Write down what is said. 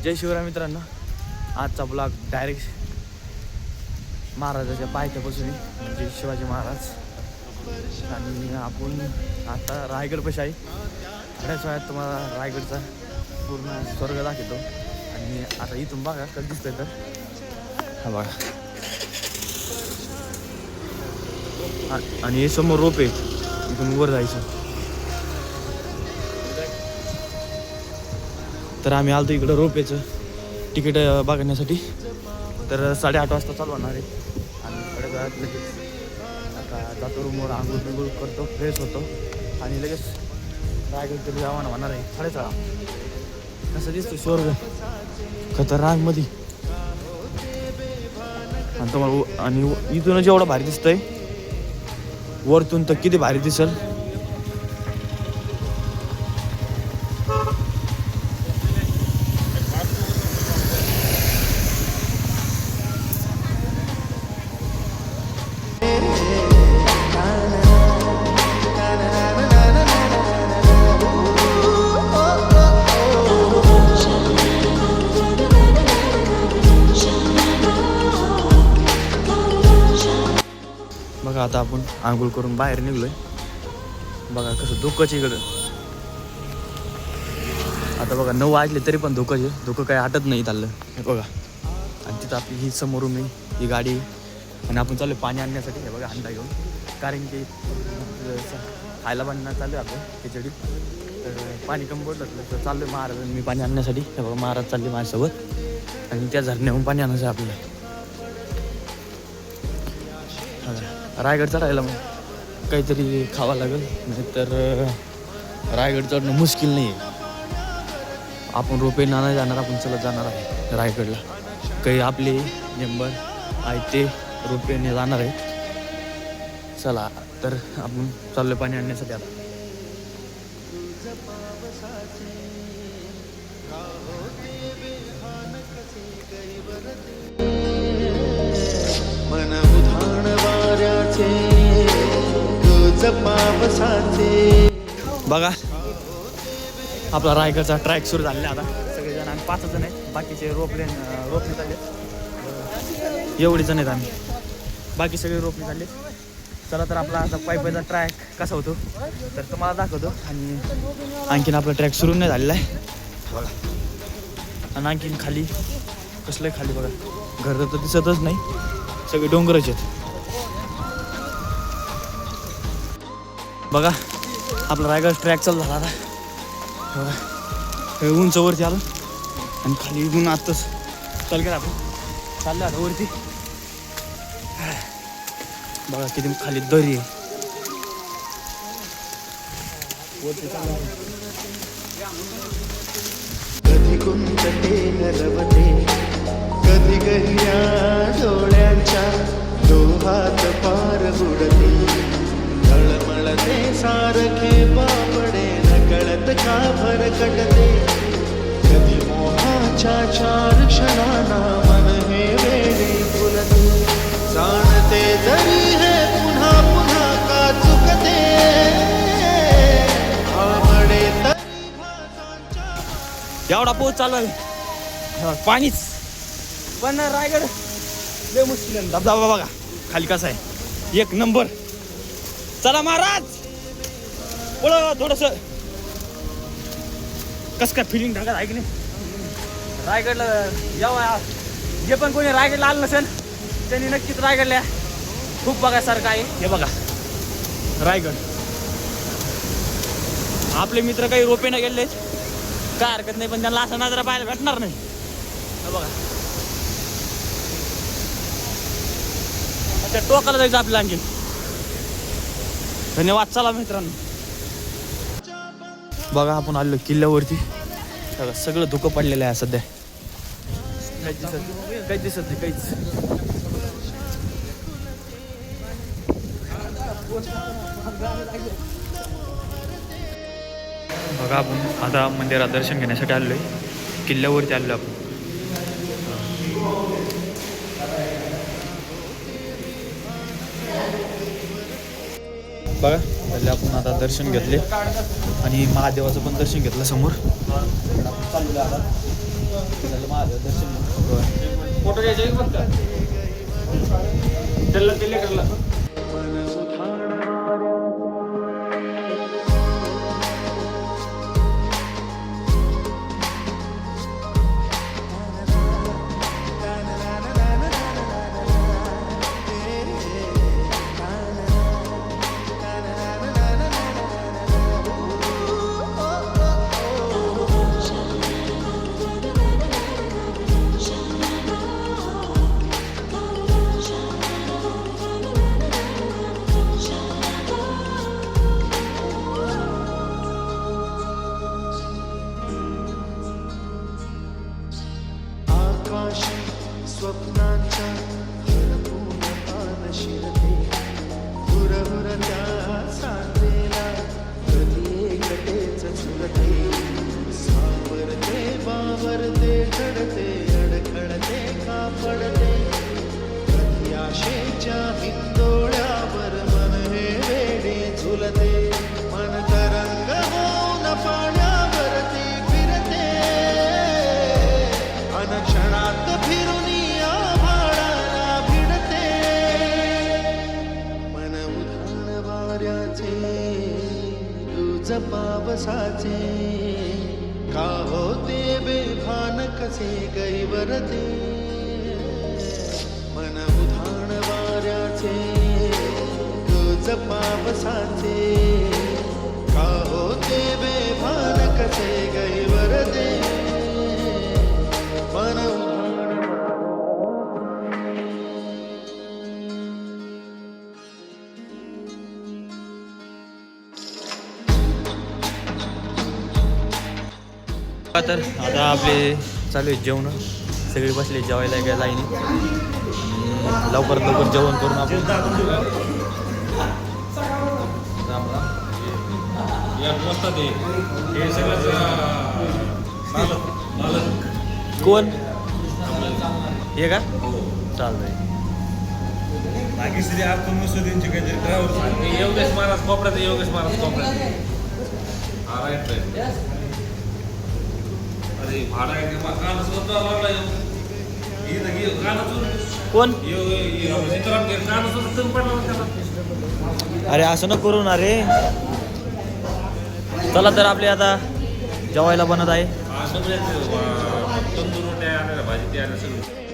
जय शिवराय मित्रांनो. आजचा blog direct महाराजाच्या पायथ्यापासून म्हणजे शिवाजी महाराज. आणि आपण आता रायगडपाशी आहे. थोड्याच वेळात तुम्हाला रायगडचा पूर्ण स्वर्ग दाखवतो. आणि आता इथून बघा कसं दिसतंय तर हा बघा. आणि हे समोर रोप आहे, इथून वर जायचं. तर आम्ही आलतो इकडं रोपेचं तिकीट बघण्यासाठी. तर 8:30 वाजता चालू होणार आहे. आणि थोड्या वेळात लगेच आता जातो रूमवर, आंघोळ बिंघोळ करतो, फ्रेश होतो आणि लगेच रायगड तरी जावाना होणार आहे. 8:30 कसं दिसतो स्वर्ग खतरनाकमध्ये. आणि तुम्हाला आणि इथूनच एवढं भारी दिसतंय, वरतून तर किती भारी दिसेल. बघा आता आपण आंघोळ करून बाहेर निघलोय. बघा कसं धुकंच इकडं. आता बघा 9 वाजले तरी पण धुकंच आहे. धुकं काही हटत नाही चाललं हे बघा. आणि तिथं आपली ही समोरून मी ही गाडी आणि आपण चालू पाणी आणण्यासाठी. हे बघा अंडा घेऊन, कारण की खायला बनणं चालू आहे आपलं खिचडी. तर पाणी कमी पडलं तर चाललं महाराज मी पाणी आणण्यासाठी. हे बघा महाराज चालले माझ्यासोबत आणि त्या झरण्याहून पाणी आणायचं आपल्याला. रायगड चढायला मग काहीतरी खावं लागेल, नाहीतर रायगड चढणं मुश्किल नाही आहे. आपण रोपे नाही जाणार, आपण चलत जाणार आहे रायगडला. काही आपले मेंबर आहेत ते रोपेने जाणार आहेत. चला तर आपण चाललो पाणी आणण्यासाठी. आता बघा आपला रायगडचा ट्रॅक सुरू झालेला. आता सगळेजण आम्ही 5 जण आहेत, बाकीचे रोपणे चालले. एवढे जण आहेत आम्ही, बाकी सगळे रोपणे चालले. चला तर आपला आता पायीचा ट्रॅक कसा होतो तर तुम्हाला दाखवतो. आणि आणखीन आपला ट्रॅक सुरू नाही झालेला आहे बघा. आणि आणखीन खाली कसलं खाली बघा, घर तर दिसतच नाही, सगळे डोंगरच आहेत बघा. आपला रायगड ट्रॅक चालू झाला आता बघा. हे उंचवरती आलो आणि खाली इथून आत्ताच चाल गेला आपण. चाललं आता वरती बघा किती खाली दरी आहे. वरती कधी कुंचते नरवते, कधी गहिया डोळ्यांच्या डोहात पार बुडते. तळमळते सारखे बापडे, नकळत का भरकटते. कधी मोहाच्या 4 क्षणांना मन हे वेळे फुलते. जाणते जरी हे पुन्हा पुन्हा का चुकते, आवडे तरी भासांच्या. एवढा पाऊस चालू आहे, पाणीच. पण रायगड लय मुश्किल आहे. धबधबा बघा खाली कसा आहे, 1 नंबर. चला महाराज बोला थोडस कस काय फिलिंग ढगात आहे की नाही. रायगडला यावं, जे पण कोणी रायगडला आलं नसेल त्यांनी नक्कीच रायगडला खूप बघायसारखं आहे. हे बघा रायगड. आपले मित्र काही रोपेनं गेले काय हरकत नाही, पण त्यांना असं नजरा पाहायला भेटणार नाही. हे बघा त्या टोकाला जायचं आपल्याला आणखी. धन्यवाद. चला मित्रांनो बघा आपण आलो किल्ल्यावरती. सगळं धुकं पडलेलं आहे सध्या, काहीच दिसत नाही काहीच. बघा आपण आता मंदिरात दर्शन घेण्यासाठी आलोय, किल्ल्यावरती आलो आपण. बघा पहिले आपण आता दर्शन घेतले आणि महादेवाचं पण दर्शन घेतलं समोर. फोटो घ्यायचे फक्त त्याला दिले करला आकाशी स्वप्नांच्या हरपून पान शिरते हुरहुरत्या सांगेला कधी एकटेच झुरते सावरते बावरते घडते अडखळते का पडते कधी आशेच्या हिंदोळ्यावर मन हे वेडे झुलते मन तरंग होऊन पाण्यावरती फिरते अनक्षणात फिरून आभाळाला भिडते मन उधाण वाऱ्याचे दूज पावसाचे का होते बेभान कसे गैवरते मन उधाण वाऱ्याचे दूज पावसाचे का होते बेभान कसे गैवरते मन तर आता आपले चालू आहे जेवण सगळे बसले जेवायला एका लाईनी लवकर लवकर जेवण करून आपण कोण हे का चालतंय नागेश्री आपण मुसुदीनची काहीतरी ड्रायव्हर योगेश महाराज कोपऱ्यात योगेश महाराज कोपऱ्यात हा राईट राईट अरे भाडा कान स्वतः लागला कोण सीताराम कान स्वतः पडला अरे असं न करू ना रे चला तर आपले आता जेवायला बनत आहे सगळे तंदूर रोट्या आल्या भाजी ते आल्या सगळं